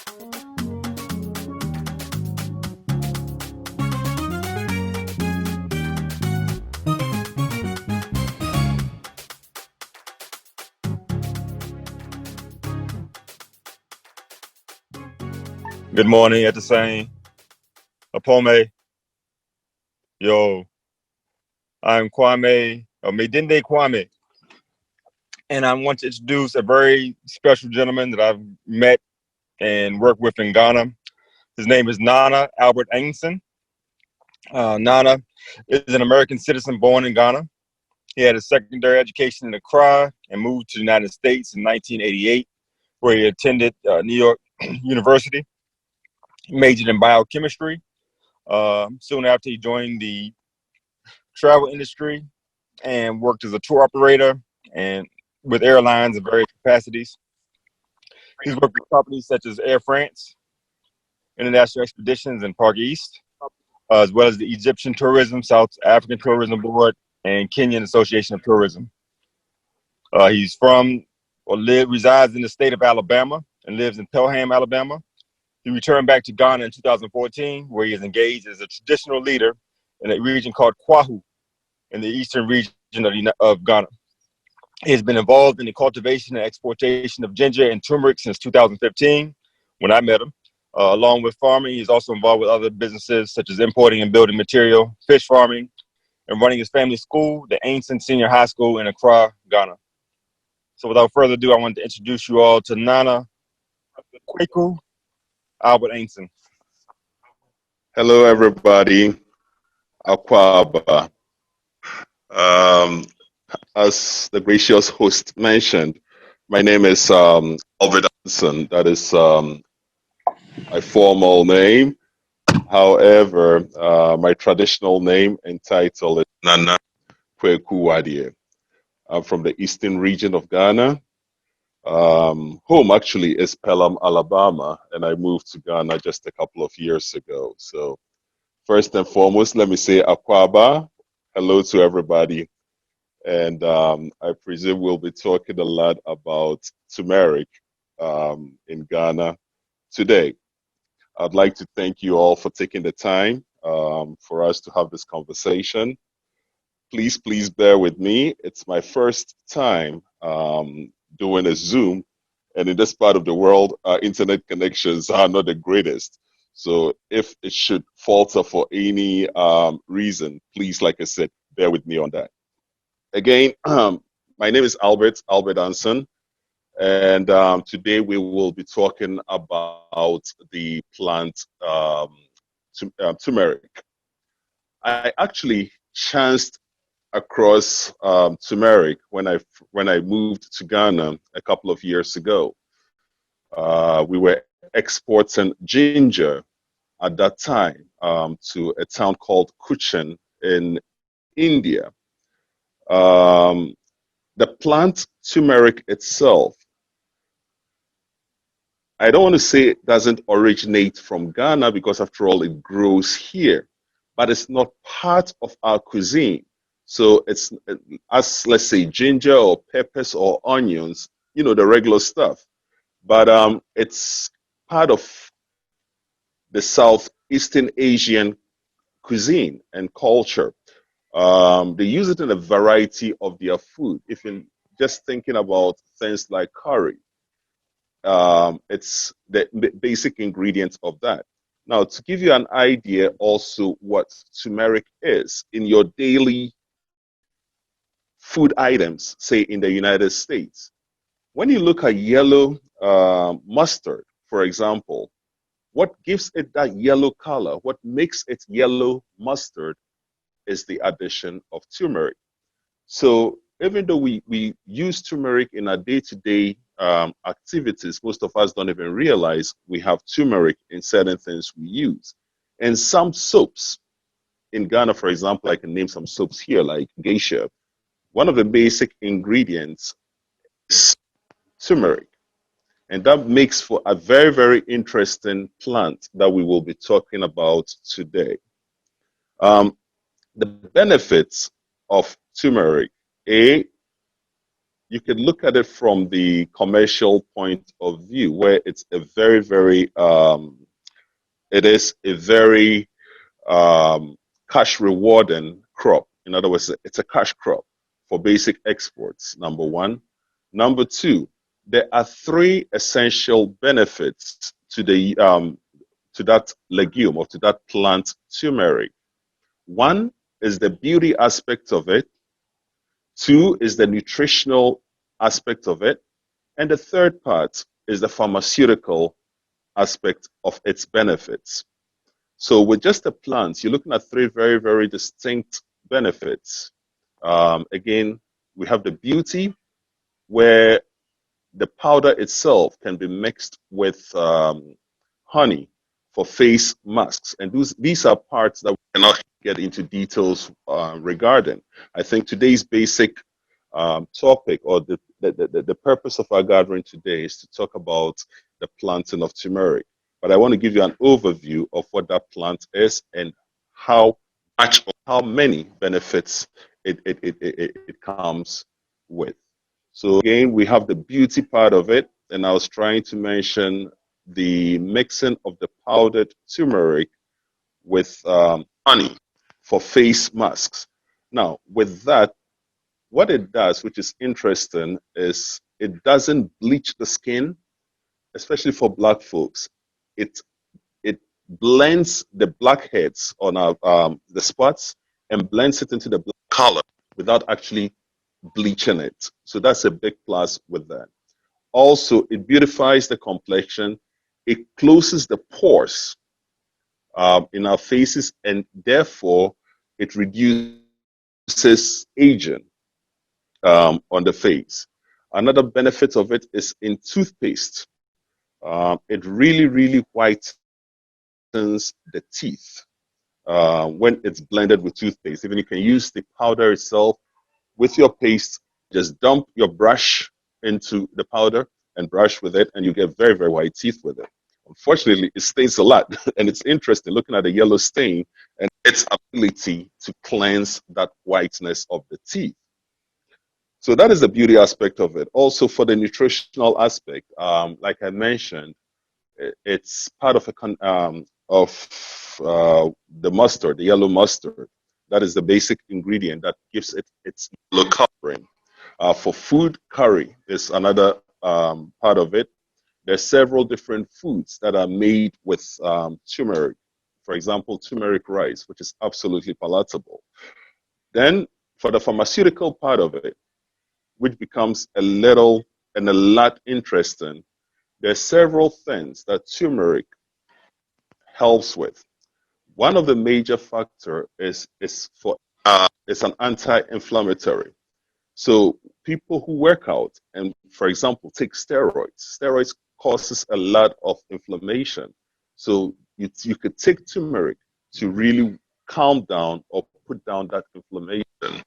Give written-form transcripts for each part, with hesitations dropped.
Good morning at the same. Apome. Yo, I'm Kwame, or Medinde Kwame. And I want to introduce a very special gentleman that I've met and worked with in Ghana. His name is Nana Albert Anson. Nana is an American citizen born in Ghana. He had a secondary education in Accra and moved to the United States in 1988, where he attended New York University. He majored in biochemistry. Soon after, he joined the travel industry and worked as a tour operator and with airlines in various capacities. He's worked with companies such as Air France, International Expeditions, and Park East, as well as the Egyptian Tourism, South African Tourism Board, and Kenyan Association of Tourism. He's resides in the state of Alabama and lives in Pelham, Alabama. He returned back to Ghana in 2014, where he is engaged as a traditional leader in a region called Kwahu in the eastern region of Ghana. He has been involved in the cultivation and exportation of ginger and turmeric since 2015, when I met him. Along with farming, he's also involved with other businesses such as importing and building material, fish farming, and running his family school, the Anson Senior High School in Accra, Ghana. So without further ado, I want to introduce you all to Nana Kwaku Albert Anson. Hello, everybody. Akwaba. As the gracious host mentioned, my name is Albert Anson. That is my formal name. However, my traditional name and title is Nana Kwaku Wadie. I'm from the eastern region of Ghana. Home actually is Pelham, Alabama, and I moved to Ghana just a couple of years ago. So first and foremost, let me say Akwaba. Hello to everybody. And I presume we'll be talking a lot about turmeric in Ghana today. I'd like to thank you all for taking the time for us to have this conversation. Please bear with me. It's my first time doing a Zoom, and in this part of the world, our internet connections are not the greatest. So if it should falter for any reason, please, like I said, bear with me on that. Again, my name is Albert Anson, and today we will be talking about the plant turmeric. I actually chanced across turmeric when I moved to Ghana a couple of years ago. We were exporting ginger at that time to a town called Kuchen in India. The plant turmeric itself, I don't want to say it doesn't originate from Ghana because after all it grows here, but it's not part of our cuisine. So it's as, let's say, ginger or peppers or onions, you know, the regular stuff. But it's part of the Southeastern Asian cuisine and culture. They use it in a variety of their food. If you're just thinking about things like curry, it's the basic ingredients of that. Now, to give you an idea also what turmeric is in your daily food items, say in the United States, when you look at yellow mustard, for example, what gives it that yellow color, what makes it yellow mustard is the addition of turmeric. So even though we use turmeric in our day-to-day activities, most of us don't even realize we have turmeric in certain things we use. And some soaps, in Ghana, for example, I can name some soaps here like geisha. One of the basic ingredients is turmeric. And that makes for a very, very interesting plant that we will be talking about today. The benefits of turmeric. A, you can look at it from the commercial point of view, where it's a very, very, it is a very cash rewarding crop. In other words, it's a cash crop for basic exports, number one. Number two, there are three essential benefits to the to that legume or to that plant, turmeric. One is the beauty aspect of it. Two is the nutritional aspect of it. And the third part is the pharmaceutical aspect of its benefits. So with just the plants, you're looking at three very, very distinct benefits. Again, we have the beauty, where the powder itself can be mixed with honey for face masks. And these are parts that we cannot get into details regarding. I think today's basic topic, or the purpose of our gathering today, is to talk about the planting of turmeric. But I want to give you an overview of what that plant is and how much or how many benefits it comes with. So again, we have the beauty part of it, and I was trying to mention the mixing of the powdered turmeric with honey for face masks. Now, with that, what it does, which is interesting, is it doesn't bleach the skin, especially for black folks. It blends the blackheads on our the spots and blends it into the black color without actually bleaching it. So that's a big plus with that. Also, it beautifies the complexion. It closes the pores in our faces, and therefore it reduces aging on the face. Another benefit of it is in toothpaste. It really, really whitens the teeth when it's blended with toothpaste. Even you can use the powder itself with your paste. Just dump your brush into the powder and brush with it, and you get very, very white teeth with it. Unfortunately, it stains a lot, and it's interesting looking at the yellow stain and its ability to cleanse that whiteness of the teeth. So that is the beauty aspect of it. Also, for the nutritional aspect, like I mentioned, it's part of the mustard, the yellow mustard. That is the basic ingredient that gives it its yellow coloring. For food, curry is another part of it. There's several different foods that are made with turmeric. For example, turmeric rice, which is absolutely palatable. Then, for the pharmaceutical part of it, which becomes a little and a lot interesting, there's several things that turmeric helps with. One of the major factor is it's an anti-inflammatory. So people who work out and, for example, take steroids causes a lot of inflammation. So you could take turmeric to really calm down or put down that inflammation.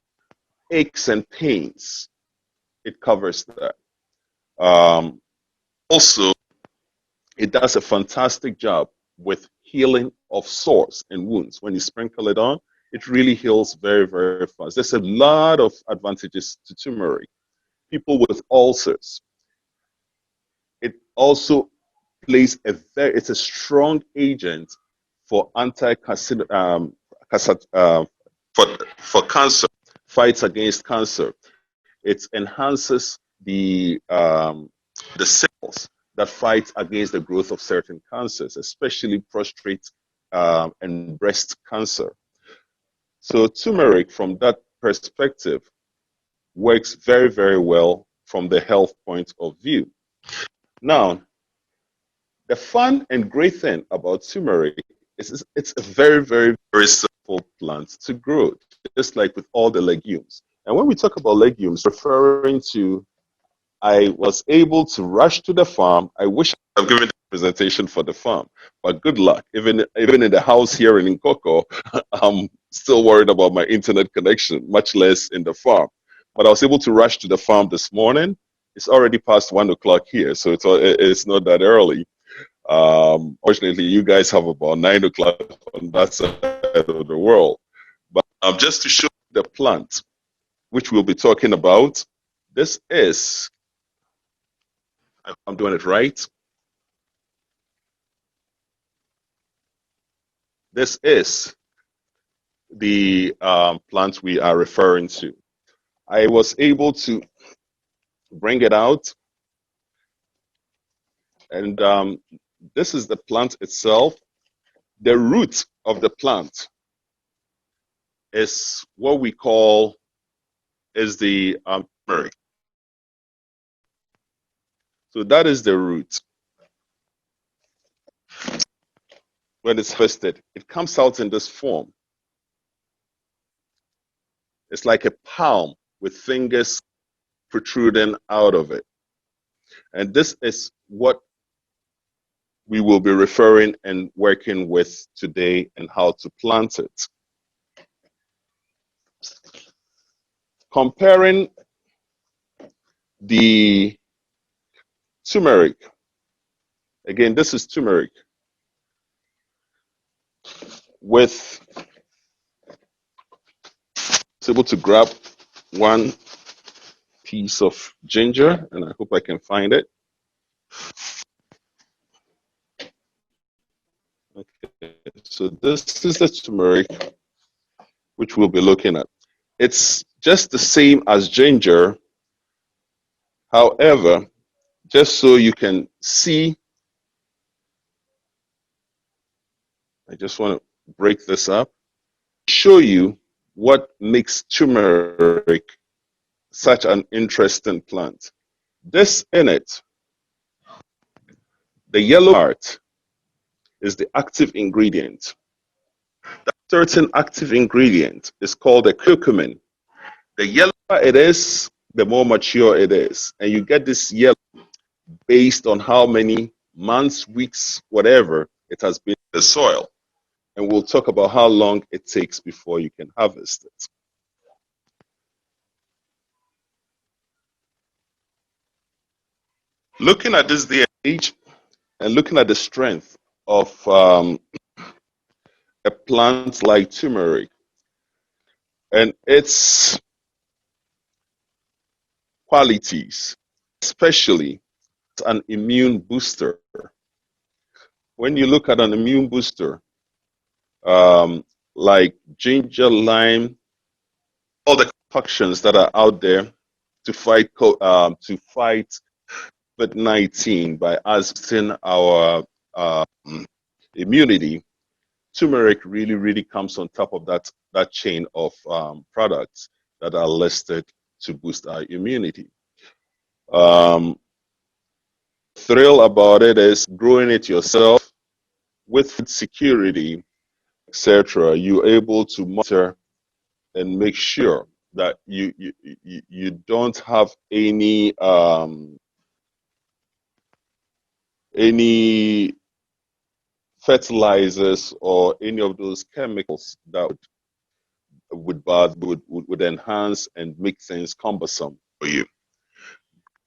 Aches and pains, it covers that. Also, it does a fantastic job with healing of sores and wounds. When you sprinkle it on, it really heals very, very fast. There's a lot of advantages to turmeric. People with ulcers, it also plays it's a strong agent for for cancer, fights against cancer. It enhances the cells that fight against the growth of certain cancers, especially prostate and breast cancer. So turmeric, from that perspective, works very, very well from the health point of view. Now, the fun and great thing about turmeric is it's a very, very, very simple plant to grow, just like with all the legumes. And when we talk about legumes, referring to, I was able to rush to the farm. I wish I had given the presentation for the farm, but good luck. Even in the house here in Nkoko, I'm still worried about my internet connection, much less in the farm. But I was able to rush to the farm this morning. It's already past 1 o'clock here, so it's not that early. Fortunately, you guys have about 9 o'clock on that side of the world. But just to show the plant, which we'll be talking about, This is, I'm doing it right. This is the plant we are referring to. I was able to bring it out, and this is the plant itself. The root of the plant is what we call is the turmeric. So that is the root. When it's harvested, it comes out in this form. It's like a palm with fingers protruding out of it. And this is what we will be referring and working with today and how to plant it. Comparing the turmeric, again, this is turmeric, with, it's able to grab one piece of ginger, and I hope I can find it. Okay, so this is the turmeric which we'll be looking at. It's just the same as ginger. However, just so you can see, I just want to break this up, show you what makes turmeric such an interesting plant. This in it, the yellow part is the active ingredient. That certain active ingredient is called a curcumin. The yellower it is, the more mature it is. And you get this yellow based on how many months, weeks, whatever it has been in the soil. And we'll talk about how long it takes before you can harvest it. Looking at this day and age and looking at the strength of a plant like turmeric and its qualities, especially an immune booster. When you look at an immune booster, like ginger, lime, all the concoctions that are out there to fight COVID-19 by boosting our immunity, turmeric really comes on top of that chain of products that are listed to boost our immunity. Thrill about it is growing it yourself with food security, etc. You're able to monitor and make sure that you don't have any fertilizers or any of those chemicals that would enhance and make things cumbersome for you.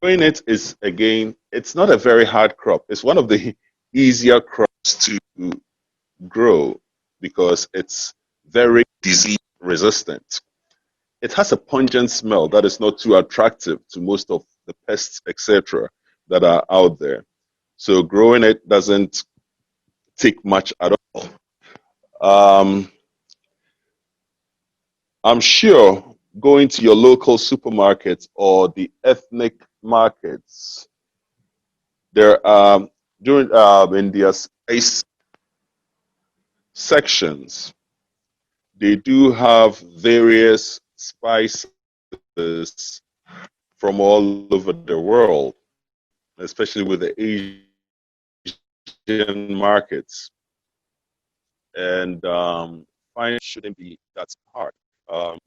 Growing it is, again, it's not a very hard crop. It's one of the easier crops to grow because it's very disease resistant. It has a pungent smell that is not too attractive to most of the pests, etc., that are out there. So growing it doesn't take much at all. I'm sure going to your local supermarket or the ethnic markets, there are during in their spice sections, they do have various spices from all over the world, especially with the Asian markets. And finding shouldn't be that hard.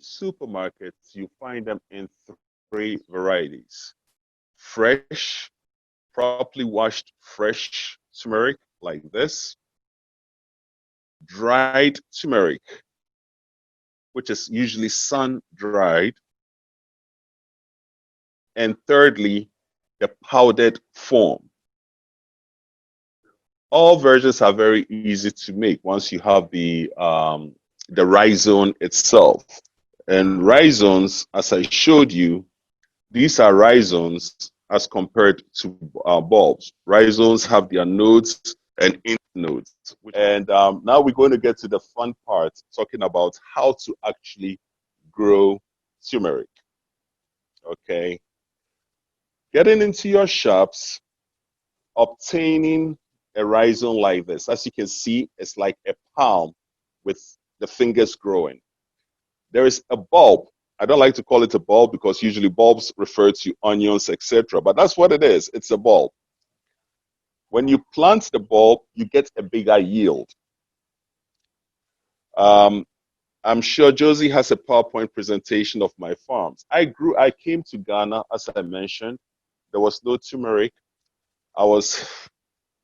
Supermarkets, you find them in three varieties: fresh, properly washed fresh turmeric like this, dried turmeric, which is usually sun dried, and thirdly, the powdered form. All versions are very easy to make once you have the rhizome itself. And rhizomes, as I showed you, These are rhizomes as compared to bulbs. Rhizomes have their nodes and internodes. And now we're going to get to the fun part, talking about how to actually grow turmeric. Okay. Getting into your shops, obtaining a rhizome like this. As you can see, it's like a palm with the fingers growing. There is a bulb. I don't like to call it a bulb because usually bulbs refer to onions, etc. But that's what it is. It's a bulb. When you plant the bulb, you get a bigger yield. I'm sure Josie has a PowerPoint presentation of my farms. I came to Ghana, as I mentioned. There was no turmeric. I was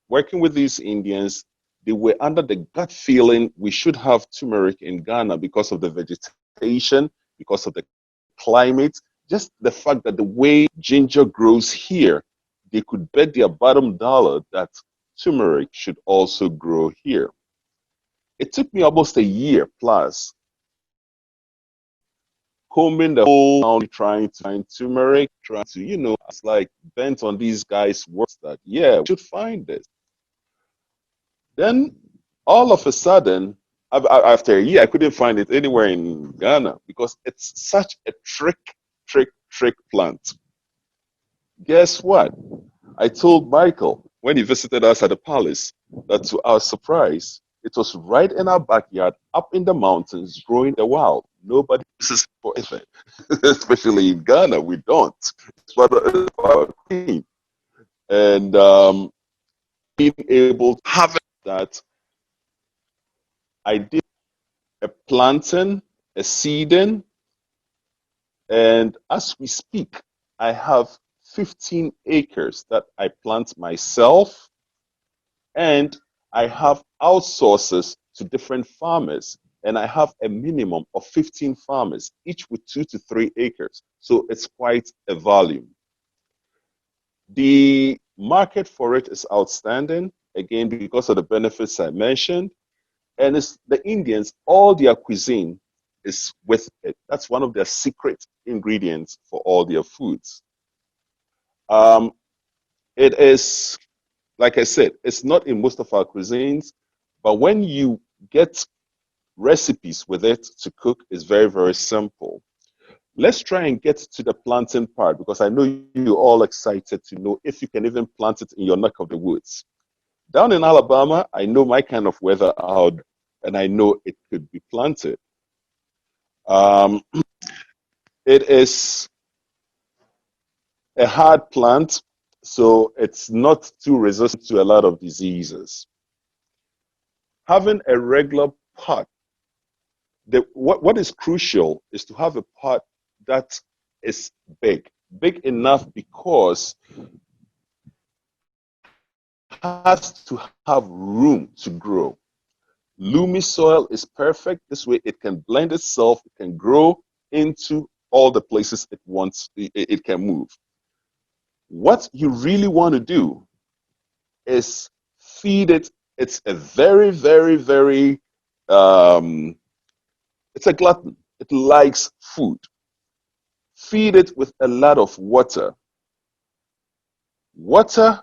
working with these Indians. They were under the gut feeling we should have turmeric in Ghana because of the vegetation, because of the climate, just the fact that the way ginger grows here, they could bet their bottom dollar that turmeric should also grow here. It took me almost a year plus combing the whole town trying to find turmeric, trying to, it's like bent on these guys' words that, yeah, we should find this. Then all of a sudden, after a year, I couldn't find it anywhere in Ghana because it's such a trick plant. Guess what? I told Michael when he visited us at the palace that to our surprise, it was right in our backyard, up in the mountains, growing in the wild. Nobody uses it for anything, especially in Ghana. We don't. It's part of our team. And being able to have that, I did a planting, a seeding, and as we speak, I have 15 acres that I plant myself, and I have outsources to different farmers, and I have a minimum of 15 farmers, each with 2 to 3 acres. So it's quite a volume. The market for it is outstanding, again, because of the benefits I mentioned. And it's the Indians, all their cuisine is with it. That's one of their secret ingredients for all their foods. It is, like I said, it's not in most of our cuisines, but when you get recipes with it to cook, it's very, very simple. Let's try and get to the planting part because I know you're all excited to know if you can even plant it in your neck of the woods. Down in Alabama, I know my kind of weather out, and I know it could be planted. It is a hard plant, so it's not too resistant to a lot of diseases. Having a regular pot, what is crucial is to have a pot that is big enough because it has to have room to grow. Loamy soil is perfect. This way it can blend itself, it can grow into all the places it wants, it can move. What you really want to do is feed it. It's a very, very, very, it's a glutton. It likes food. Feed it with a lot of water. Water,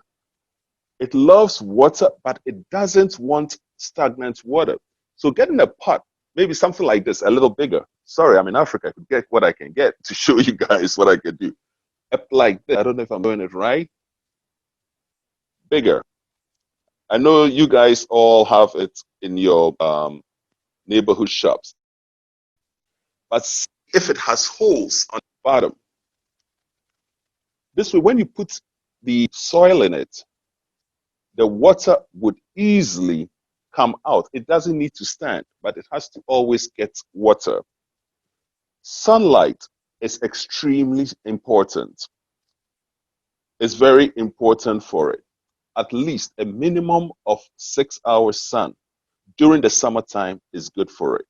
it loves water, but it doesn't want stagnant water. So get in a pot, maybe something like this, a little bigger. Sorry, I'm in Africa. I could get what I can get to show you guys what I can do. Like this. I don't know if I'm doing it right. Bigger. I know you guys all have it in your neighborhood shops. But if it has holes on the bottom, this way, when you put the soil in it, the water would easily come out. It doesn't need to stand, but it has to always get water. Sunlight is extremely important. It's very important for it. At least a minimum of 6 hours sun during the summertime is good for it.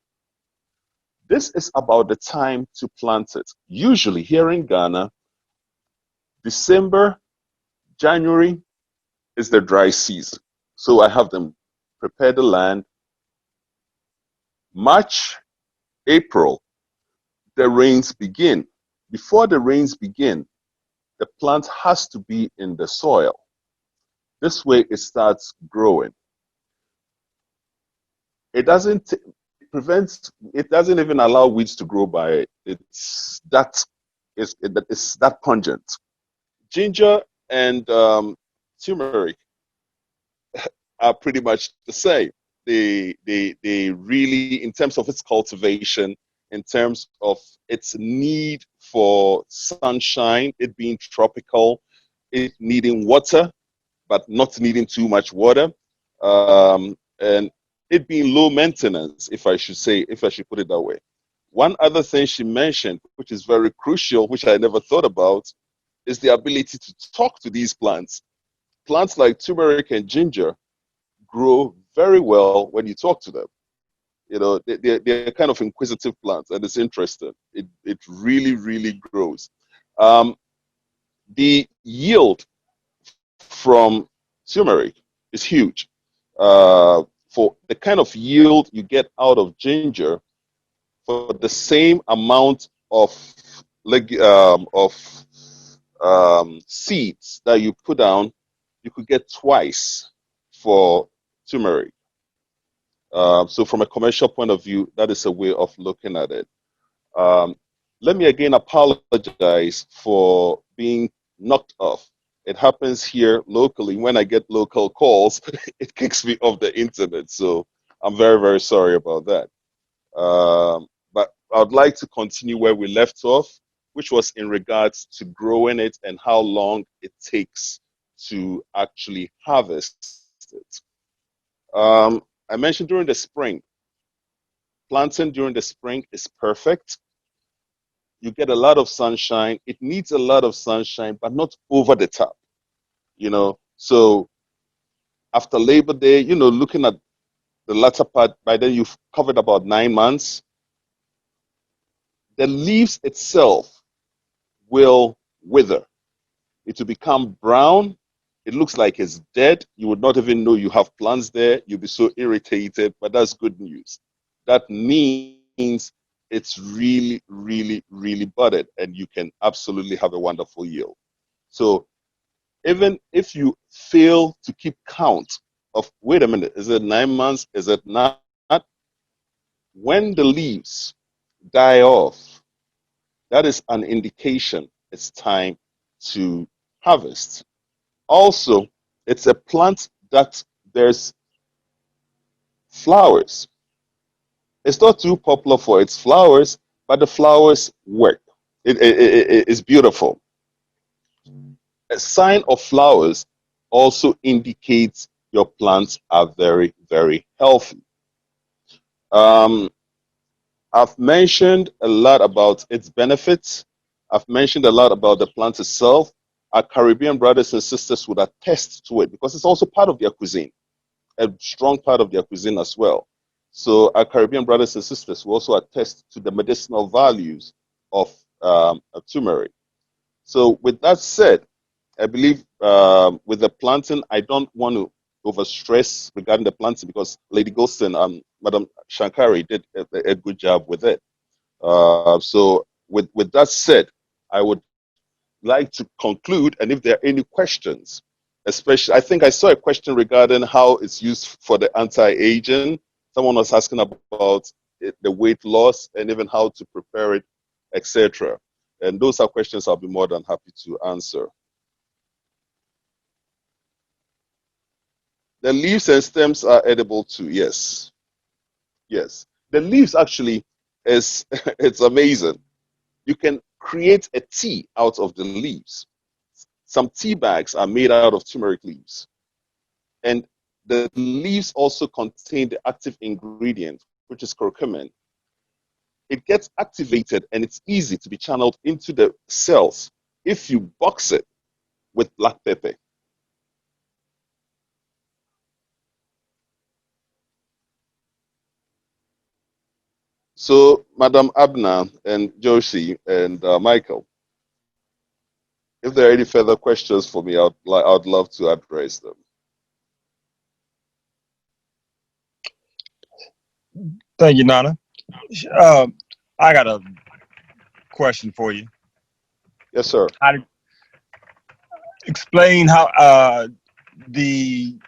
This is about the time to plant it. Usually here in Ghana, December, January is the dry season. So I have them prepare the land. March, April, the rains begin. Before the rains begin, the plant has to be in the soil. This way it starts growing. It doesn't it doesn't even allow weeds to grow by it. It's that pungent. Ginger and turmeric are pretty much the same. They really, in terms of its cultivation, in terms of its need for sunshine, it being tropical, it needing water, but not needing too much water, and it being low maintenance, if I should put it that way. One other thing she mentioned, which is very crucial, which I never thought about, is the ability to talk to these plants. Plants like turmeric and ginger grow very well when you talk to them. You know, they're kind of inquisitive plants, and it's interesting. It really, really grows. The yield from turmeric is huge. For the kind of yield you get out of ginger, for the same amount of seeds that you put down, you could get twice for turmeric. So from a commercial point of view, that is a way of looking at it. Let me again apologize for being knocked off. It happens here locally. When I get local calls, it kicks me off the internet. So I'm very, very sorry about that. But I'd like to continue where we left off, which was in regards to growing it and how long it takes to actually harvest it. I mentioned during the spring, planting during the spring is perfect. You get a lot of sunshine. It needs a lot of sunshine, but not over the top, you know. So after Labor Day, you know, looking at the latter part, by then you've covered about 9 months. The leaves itself will wither. It will become brown. It looks like it's dead. You would not even know you have plants there. You'll be so irritated, but that's good news. That means it's really, really, really budded, and you can absolutely have a wonderful yield. So even if you fail to keep count of, wait a minute, is it 9 months? Is it not? When the leaves die off, that is an indication it's time to harvest. Also, it's a plant that bears flowers. It's not too popular for its flowers, but the flowers work. It's beautiful. A sign of flowers also indicates your plants are very, very healthy. Um, I've mentioned a lot about its benefits. I've mentioned a lot about the plant itself. Our Caribbean brothers and sisters would attest to it because it's also part of their cuisine, a strong part of their cuisine as well. So our Caribbean brothers and sisters will also attest to the medicinal values of turmeric. So with that said, I believe with the planting, I don't want to overstress regarding the planting because Lady Golston and Madam Shankari did a good job with it. So with that said, I would like to conclude, and if there are any questions, especially, I think I saw a question regarding how it's used for the anti-aging. Someone was asking about the weight loss and even how to prepare it, etc. And those are questions I'll be more than happy to answer. The leaves and stems are edible too. Yes, yes. The leaves actually is it's amazing. You can create a tea out of the leaves. Some tea bags are made out of turmeric leaves. And the leaves also contain the active ingredient, which is curcumin. It gets activated and it's easy to be channeled into the cells if you box it with black pepper. So, Madam Abner and Josie and Michael, if there are any further questions for me, I'd love to address them. Thank you, Nana. I got a question for you. Yes, sir. explain how the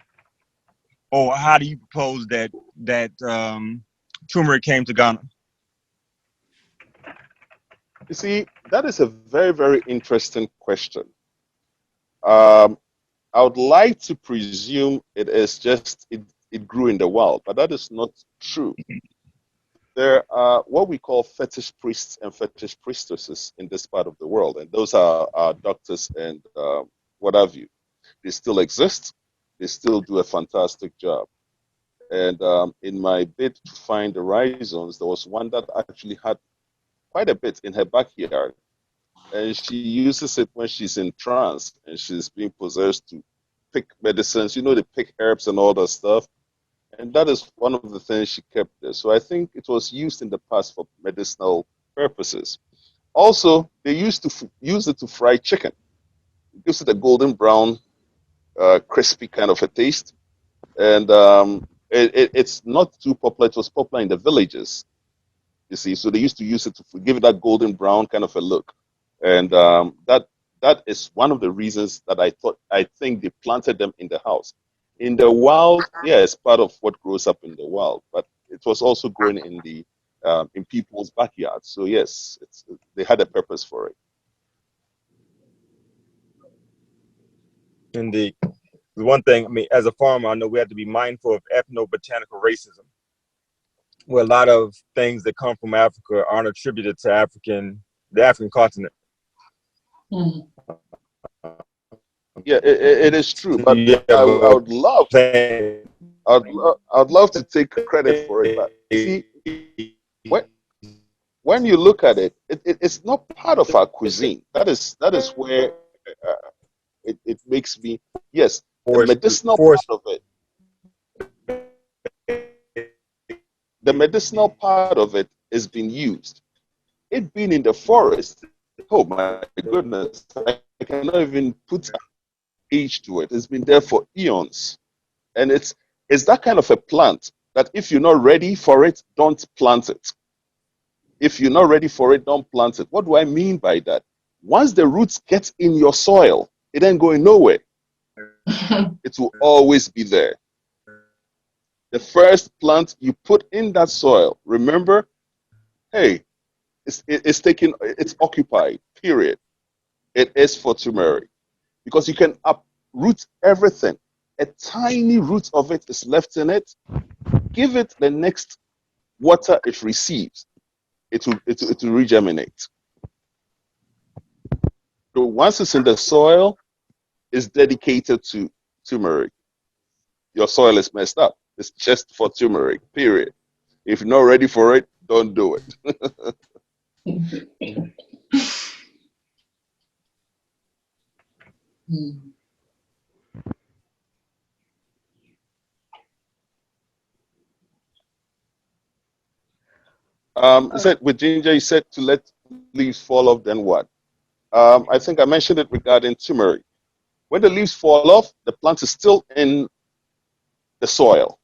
or how do you propose that turmeric came to Ghana? You see, that is a very, very interesting question. Um, I would like to presume it is just it grew in the wild, but that is not true. There are what we call fetish priests and fetish priestesses in this part of the world, and those are doctors and what have you. They still exist. They still do a fantastic job. And in my bid to find the rhizomes, there was one that actually had quite a bit in her backyard, and she uses it when she's in trance and she's being possessed to pick medicines. You know, they pick herbs and all that stuff. And that is one of the things she kept there. So I think it was used in the past for medicinal purposes. Also, they used to use it to fry chicken. It gives it a golden brown, crispy kind of a taste. And it's not too popular. It was popular in the villages, you see. So they used to use it to give it that golden brown kind of a look. And that is one of the reasons that I think they planted them in the house. In the wild, yeah, it's part of what grows up in the wild, but it was also growing in people's backyards. So yes, they had a purpose for it. Indeed. The one thing, I mean, as a farmer, I know we have to be mindful of ethnobotanical racism, where a lot of things that come from Africa aren't attributed to the African continent. Mm. Yeah, it is true, but Yeah, I but would love I'd love to take credit for it. But you see, when when you look at it's not part of our cuisine. That is where it makes me, yes, the medicinal part forest, of it. The medicinal part of it is being used. It being in the forest, oh my goodness, I cannot even put an age to it. It's been there for eons. And it's that kind of a plant that if you're not ready for it, don't plant it. If you're not ready for it, don't plant it. What do I mean by that? Once the roots get in your soil, it ain't going nowhere. It will always be there. The first plant you put in that soil, remember, hey, it's occupied, period. It is for turmeric because you can uproot everything. A tiny root of it is left in it. Give it the next water it receives, it will regeminate. So once it's in the soil, it's dedicated to turmeric. Your soil is messed up. It's just for turmeric, period. If you're not ready for it, don't do it. Said with ginger, you said to let leaves fall off, then what? I think I mentioned it regarding turmeric. When the leaves fall off, the plant is still in the soil.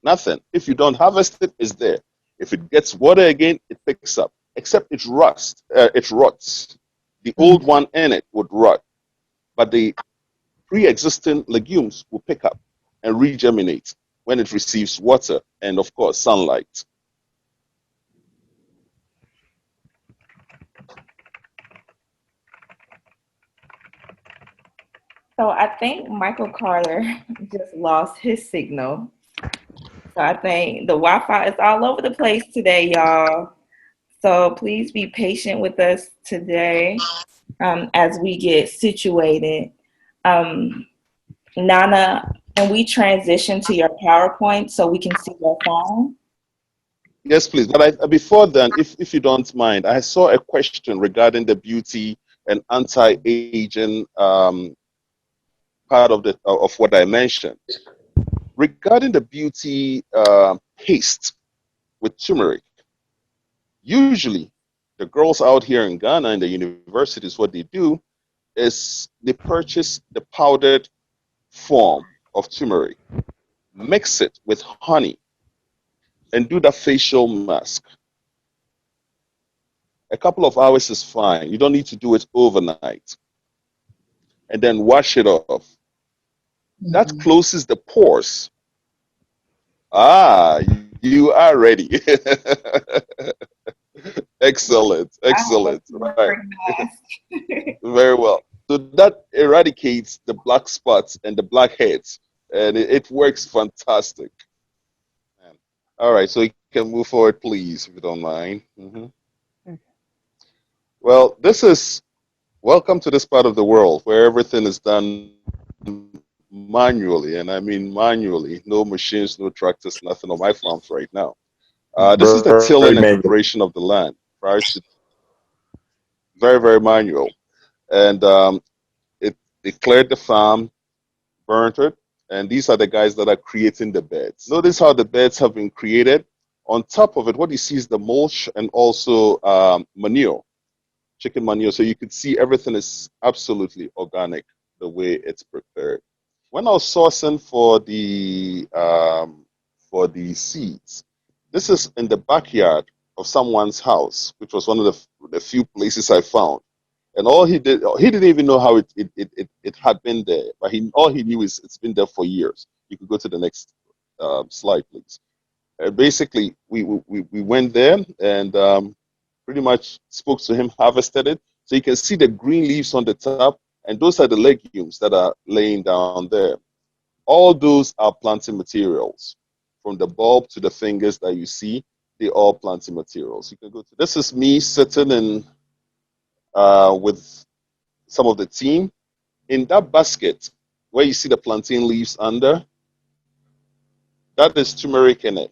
Nothing. If you don't harvest it, it's there. If it gets water again, it picks up. Except it rots. The old one in it would rot, but the pre-existing legumes will pick up and regeminate when it receives water and, of course, sunlight. So I think Michael Carter just lost his signal. So I think the Wi-Fi is all over the place today, y'all. So please be patient with us today as we get situated. Um, Nana, can we transition to your PowerPoint so we can see your phone? Yes, please. But before then, if you don't mind, I saw a question regarding the beauty and anti-aging part of what I mentioned. Regarding the beauty paste with turmeric, usually the girls out here in Ghana in the universities, what they do is they purchase the powdered form of turmeric, mix it with honey, and do that facial mask. A couple of hours is fine. You don't need to do it overnight. and then wash it off. That closes the pores. Ah, you are ready. Excellent, I have a excellent. Right, turmeric mask. very well. So that eradicates the black spots and the blackheads, and it works fantastic. All right, so you can move forward, please, if you don't mind. Well, this is welcome to this part of the world where everything is done manually, and I mean manually. No machines, no tractors, nothing on my farms right now. This is the Very tilling and manual. preparation of the land. Prior to very, very manual, and it cleared the farm, burnt it, and these are the guys that are creating the beds. Notice how the beds have been created. On top of it, what you see is the mulch and also manure, chicken manure. So you could see everything is absolutely organic the way it's prepared. When I was sourcing for the seeds, this is in the backyard of someone's house, which was one of the few places I found. And all he didn't even know how it had been there, but all he knew is it's been there for years. You can go to the next slide, please. Basically, we went there and pretty much spoke to him, harvested it. So you can see the green leaves on the top, and those are the legumes that are laying down there. All those are planting materials. From the bulb to the fingers that you see, they all planting materials. You can go to this is me sitting in with some of the team. In that basket where you see the plantain leaves under, that is turmeric in it.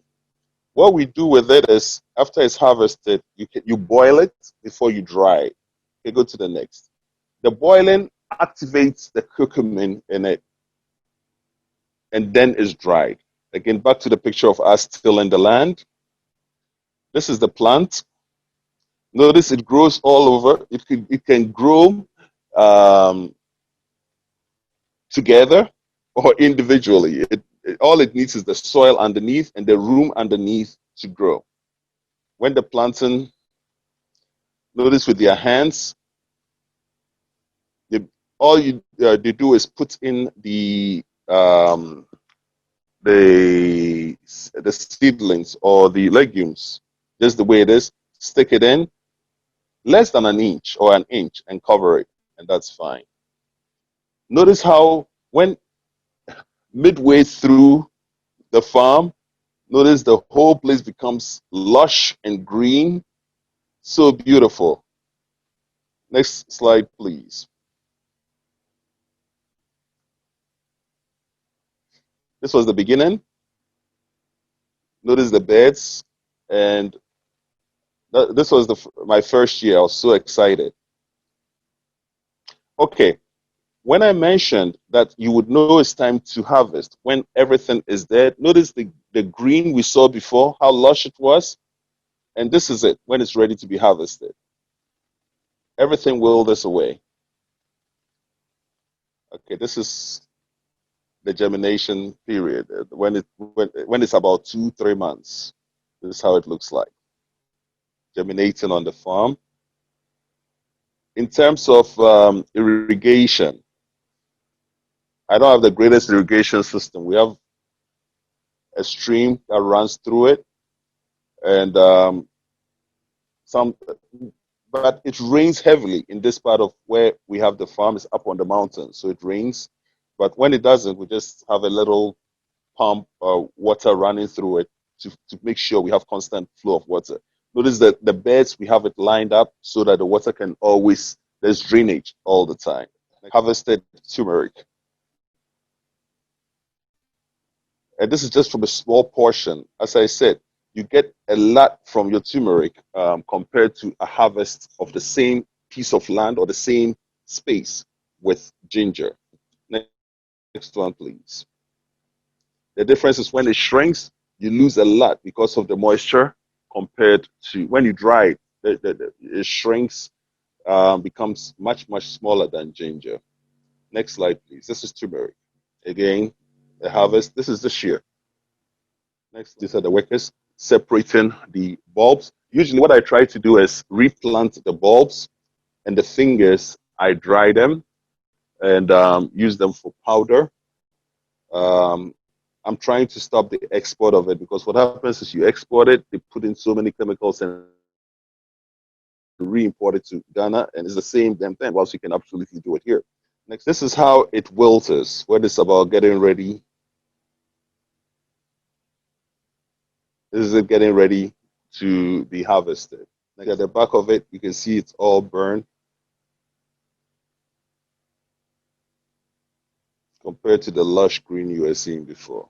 What we do with it is after it's harvested, you boil it before you dry it. Okay, go to the next. The boiling activates the curcumin in it and then is dried. Again, back to the picture of us still in the land. This is the plant. Notice it grows all over. It can grow together or individually. All it needs is the soil underneath and the room underneath to grow. When the planting, notice with your hands, all you they do is put in the seedlings or the legumes, just the way it is. Stick it in less than an inch or an inch and cover it, and that's fine. Notice how when midway through the farm, notice the whole place becomes lush and green, so beautiful. Next slide, please. This was the beginning. Notice the beds, and this was my first year. I was so excited. Okay, when I mentioned that you would know it's time to harvest when everything is there, notice the green we saw before, how lush it was, and this is it when it's ready to be harvested. Everything withers away. Okay, this is the germination period when it's about 2-3 months. This is how it looks like, germinating on the farm. In terms of irrigation, I don't have the greatest irrigation system. We have a stream that runs through it, and but it rains heavily in this part of where we have the farm. Is up on the mountain, so it rains. But when it doesn't, we just have a little pump water running through it to make sure we have constant flow of water. Notice that the beds, we have it lined up so that the water can always, there's drainage all the time. Harvested turmeric. And this is just from a small portion. As I said, you get a lot from your turmeric compared to a harvest of the same piece of land or the same space with ginger. Next one, please. The difference is when it shrinks, you lose a lot because of the moisture compared to when you dry it, it shrinks, becomes much, much smaller than ginger. Next slide, please. This is turmeric. Again, the harvest. This is this year. Next, these are the workers separating the bulbs. Usually what I try to do is replant the bulbs and the fingers, I dry them and use them for powder. I'm trying to stop the export of it because what happens is you export it, they put in so many chemicals and re-import it to Ghana, and it's the same damn thing. Whilst you can absolutely do it here. Next, this is how it wilts when it's about getting ready. This is it getting ready to be harvested. Like at the back of it, you can see it's all burned compared to the lush green you were seeing before.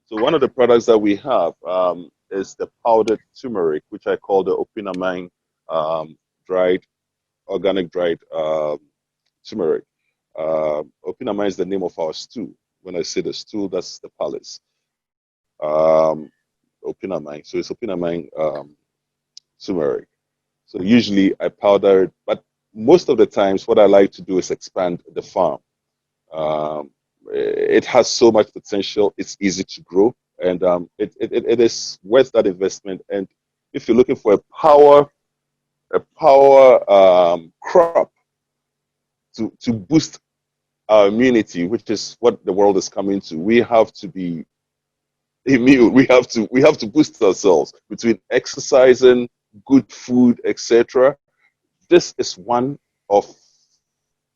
So one of the products that we have is the powdered turmeric, which I call the opinamine dried, organic dried turmeric. Opinamine is the name of our stew. When I say the stew, that's the palace. Opinamine. So it's opinamine turmeric. So usually I powder it, but most of the times what I like to do is expand the farm. It has so much potential. It's easy to grow, and it is worth that investment. And if you're looking for a power crop to boost our immunity, which is what the world is coming to, we have to be immune. We have to boost ourselves between exercising, good food, etc. This is one of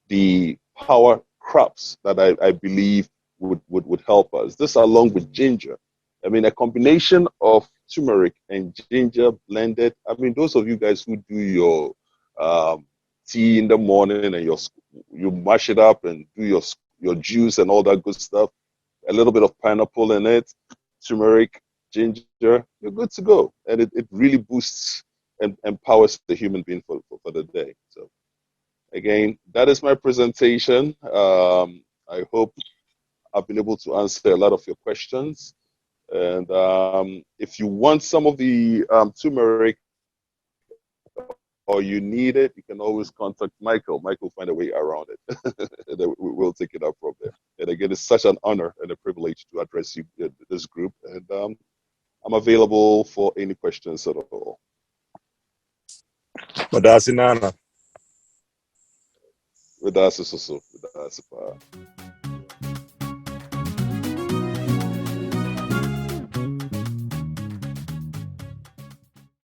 the power crops that I believe would help us. This along with ginger. I mean, a combination of turmeric and ginger blended. I mean, those of you guys who do your tea in the morning and you mash it up and do your juice and all that good stuff, a little bit of pineapple in it, turmeric, ginger, you're good to go. And it really boosts and empowers the human being for the day. So again, that is my presentation. I hope I've been able to answer a lot of your questions. And if you want some of the turmeric or you need it, you can always contact Michael. Michael will find a way around it. And then we'll take it up from there. And again, it's such an honor and a privilege to address you, this group. And I'm available for any questions at all. Madasinana. With us, with us.